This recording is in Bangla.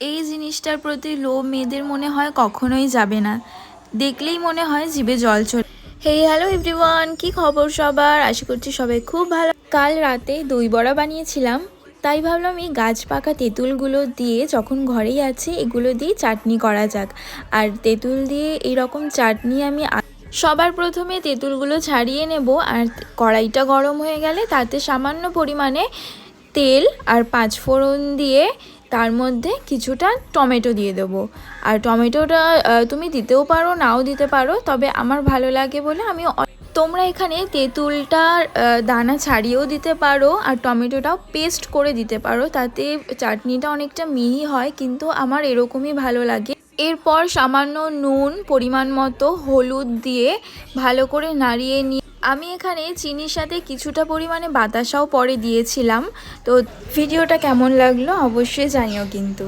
এই জিনিসটার প্রতি লোভ মেয়েদের মনে হয় কখনোই যাবে না, দেখলেই মনে হয় জিভে জল চলে। হেই হ্যালো এভরিওয়ান, কি খবর সবার? আশা করছি সবাই খুব ভালো। কাল রাতে দই বড়া বানিয়েছিলাম, তাই ভাবলাম এই গাছ পাকা তেঁতুলগুলো দিয়ে, যখন ঘরেই আছে এগুলো দিয়ে চাটনি করা যাক। আর তেঁতুল দিয়ে এইরকম চাটনি আমি সবার প্রথমে তেঁতুলগুলো ছাড়িয়ে নেব, আর কড়াইটা গরম হয়ে গেলে তাতে সামান্য পরিমাণে তেল আর 5 ফোড়ন দিয়ে তার মধ্যে কিছুটা টমেটো দিয়ে দেবো। আর টমেটোটা তুমি দিতেও পারো, নাও দিতে পারো, তবে আমার ভালো লাগে বলে আমি। তোমরা এখানে তেঁতুলটার দানা ছাড়িয়েও দিতে পারো আর টমেটোটাও পেস্ট করে দিতে পারো, তাতে চাটনিটা অনেকটা মিহি হয়, কিন্তু আমার এরকমই ভালো লাগে। এরপর সামান্য নুন, পরিমাণ মতো হলুদ দিয়ে ভালো করে নাড়িয়ে নিয়ে আমি এখানে চিনির সাথে কিছুটা পরিমাণে বাতাসাও পরে দিয়েছিলাম। তো ভিডিওটা কেমন লাগলো অবশ্যই জানিও কিন্তু।